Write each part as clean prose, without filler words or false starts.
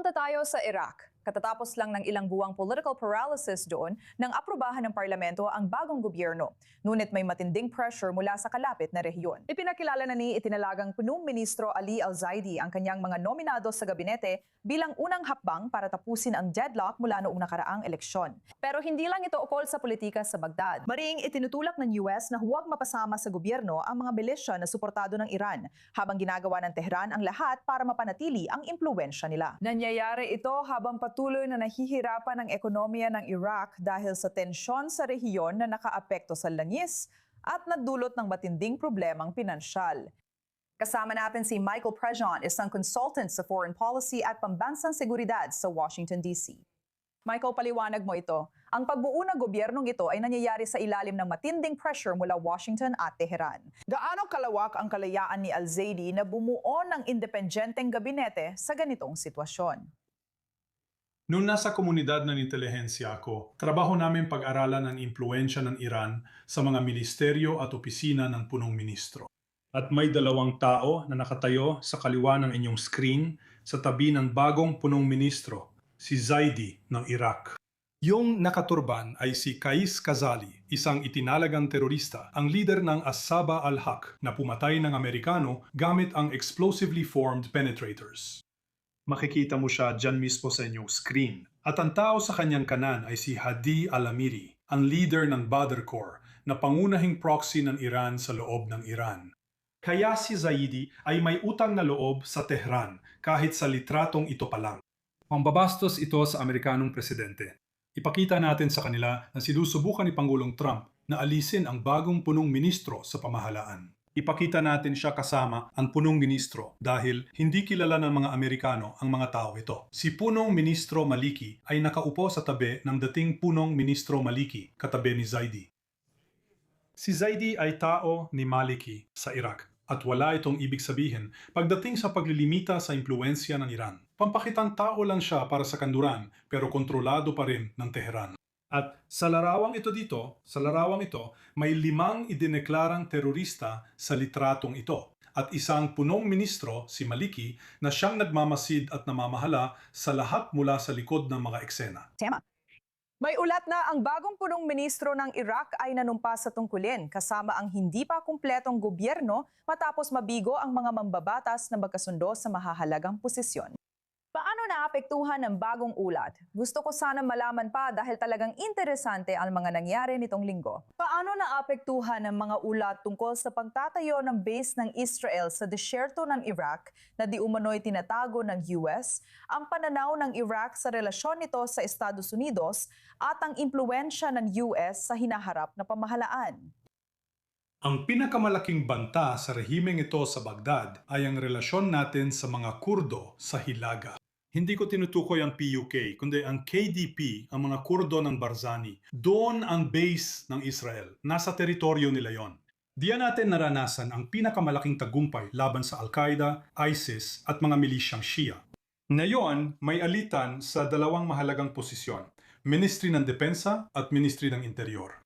Punta tayo sa Iraq. Katatapos lang ng ilang buwang political paralysis doon nang aprubahan ng parlamento ang bagong gobyerno. Ngunit may matinding pressure mula sa kalapit na rehiyon. Ipinakilala na ni itinalagang punong ministro Ali Al-Zaidi ang kanyang mga nominado sa gabinete bilang unang hakbang para tapusin ang deadlock mula noong nakaraang eleksyon. Pero hindi lang ito ukol sa politika sa Baghdad. Mariing itinutulak ng US na huwag mapasama sa gobyerno ang mga milisya na suportado ng Iran, habang ginagawa ng Tehran ang lahat para mapanatili ang impluwensya nila. Nangyayari ito habang patuloy na nahihirapan ang ekonomiya ng Iraq dahil sa tensyon sa rehiyon na nakaapekto sa langis at nagdulot ng matinding problemang pinansyal. Kasama natin si Michael Prejean, isang consultant sa foreign policy at pambansang seguridad sa Washington, D.C. Michael, paliwanag mo ito. Ang pagbuo ng gobyernong ito ay nangyayari sa ilalim ng matinding pressure mula Washington at Tehran. Gaano kalawak ang kalayaan ni Al-Zaidi na bumuo ng independenteng gabinete sa ganitong sitwasyon? Noong nasa komunidad ng intelihensya ako, trabaho namin pag-aralan ang impluensya ng Iran sa mga ministeryo at opisina ng punong ministro. At may dalawang tao na nakatayo sa kaliwa ng inyong screen sa tabi ng bagong punong ministro, si Zaidi ng Iraq. Yung nakaturban ay si Qais Khazali, isang itinalagang terorista, ang leader ng As-Saba al-Haq na pumatay ng Amerikano gamit ang explosively formed penetrators. Makikita mo siya dyan mismo sa inyong screen. At ang tao sa kanyang kanan ay si Hadi al-Amiri, ang leader ng Badr Corps na pangunahing proxy ng Iran sa loob ng Iran. Kaya si Zaidi ay may utang na loob sa Tehran kahit sa litratong ito pa lang. Pambabastos ito sa Amerikanong presidente. Ipakita natin sa kanila na sinusubukan ni Pangulong Trump na alisin ang bagong punong ministro sa pamahalaan. Ipakita natin siya kasama ang punong ministro dahil hindi kilala ng mga Amerikano ang mga tao ito. Si punong ministro Maliki ay nakaupo sa tabi ng dating punong ministro Maliki, katabi ni Zaidi. Si Zaidi ay tao ni Maliki sa Iraq. At wala itong ibig sabihin pagdating sa paglilimita sa impluensya ng Iran. Pampakitang tao lang siya para sa kanluran pero kontrolado pa rin ng Tehran. At sa larawang ito, may 5 idineklarang terorista sa litratong ito. At isang punong ministro, si Maliki, na siyang nagmamasid at namamahala sa lahat mula sa likod ng mga eksena. Tema. May ulat na ang bagong punong ministro ng Iraq ay nanumpa sa tungkulin kasama ang hindi pa kumpletong gobyerno matapos mabigo ang mga mambabatas na magkasundo sa mahahalagang posisyon. Paano naapektuhan ng bagong ulat? Gusto ko sana malaman pa dahil talagang interesante ang mga nangyari nitong linggo. Paano naapektuhan ng mga ulat tungkol sa pagtatayo ng base ng Israel sa desyerto ng Iraq na di umano'y tinatago ng US, ang pananaw ng Iraq sa relasyon nito sa Estados Unidos at ang impluensya ng US sa hinaharap na pamahalaan? Ang pinakamalaking banta sa rehimeng ito sa Baghdad ay ang relasyon natin sa mga Kurdo sa Hilaga. Hindi ko tinutukoy ang PUK, kundi ang KDP, ang mga Kurdo ng Barzani. Doon ang base ng Israel. Nasa teritoryo nila yon. Diyan natin naranasan ang pinakamalaking tagumpay laban sa Al-Qaeda, ISIS at mga milisyang Shia. Ngayon, may alitan sa 2 mahalagang posisyon, Ministry ng Depensa at Ministry ng Interior.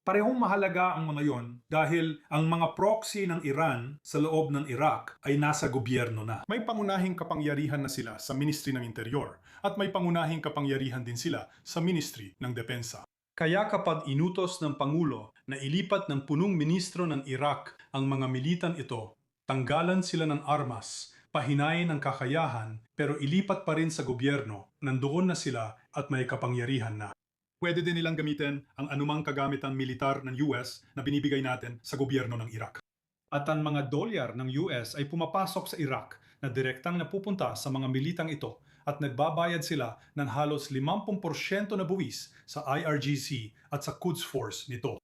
Parehong mahalaga ang mga yon dahil ang mga proxy ng Iran sa loob ng Iraq ay nasa gobyerno na. May pangunahing kapangyarihan na sila sa Ministry ng Interior at may pangunahing kapangyarihan din sila sa Ministry ng Depensa. Kaya kapag inutos ng Pangulo na ilipat ng punong ministro ng Iraq ang mga militan ito, tanggalan sila ng armas, pahinayin ang kakayahan, pero ilipat pa rin sa gobyerno, nandoon na sila at may kapangyarihan na. Pwede din nilang gamitin ang anumang kagamitan militar ng US na binibigay natin sa gobyerno ng Iraq. At ang mga dolyar ng US ay pumapasok sa Iraq na direktang napupunta sa mga militang ito at nagbabayad sila ng halos 50% na buwis sa IRGC at sa Quds Force nito.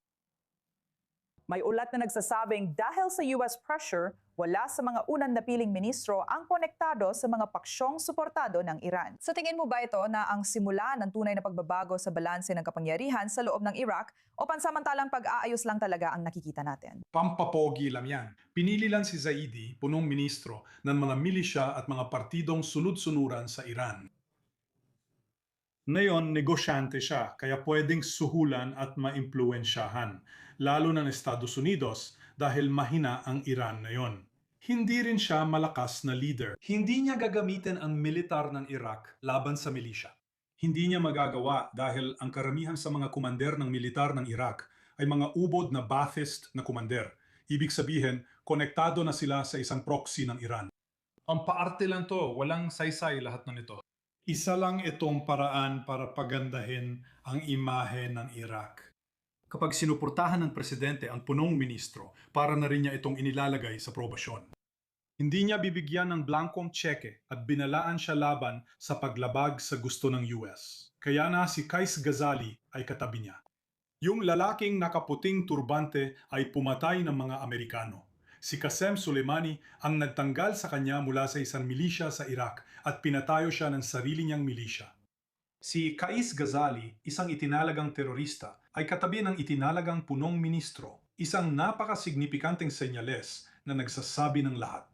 May ulat na nagsasabing dahil sa US pressure, wala sa mga unang napiling ministro ang konektado sa mga paksyong suportado ng Iran. Sa tingin mo ba ito na ang simula ng tunay na pagbabago sa balanse ng kapangyarihan sa loob ng Iraq o pansamantalang pag-aayos lang talaga ang nakikita natin? Pampapogi lang yan. Pinili lang si Zaidi, punong ministro, ng mga milisya at mga partidong sunod-sunuran sa Iran. Ngayon, negosyante siya, kaya pwedeng suhulan at maimpluwensyahan, lalo ng Estados Unidos dahil mahina ang Iran ngayon. Hindi rin siya malakas na leader. Hindi niya gagamitin ang militar ng Iraq laban sa milisya. Hindi niya magagawa dahil ang karamihan sa mga kumander ng militar ng Iraq ay mga ubod na Ba'athist na kumander. Ibig sabihin, konektado na sila sa isang proxy ng Iran. Ang paarte lang to, walang saysay lahat na nito. Isa lang itong paraan para pagandahin ang imahe ng Iraq. Kapag sinuportahan ng presidente ang punong ministro, para na rin niya itong inilalagay sa probasyon. Hindi niya bibigyan ng blankong tseke at binalaan siya laban sa paglabag sa gusto ng US. Kaya na si Qais Ghazali ay katabi niya. Yung lalaking nakaputing turbante ay pumatay ng mga Amerikano. Si Qasem Soleimani ang nagtanggal sa kanya mula sa isang milisya sa Iraq at pinatayo siya ng sarili niyang milisya. Si Qais Ghazali, isang itinalagang terorista, ay katabi ng itinalagang punong ministro, isang napakasignifikanteng senyales na nagsasabi ng lahat.